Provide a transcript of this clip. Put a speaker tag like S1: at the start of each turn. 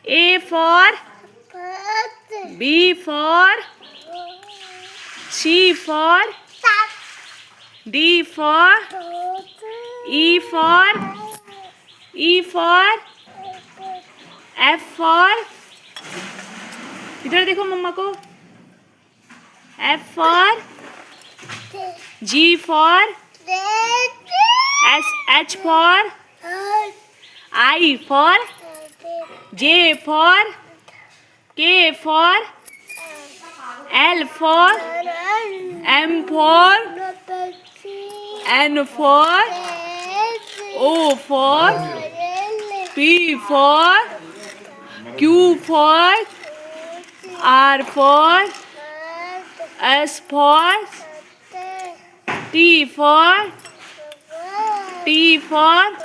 S1: A for B for C for D for E for F for इधर देखो मम्मा को F for G for H for I for J for K for L for M for N for O for P for Q for R for S for T for T for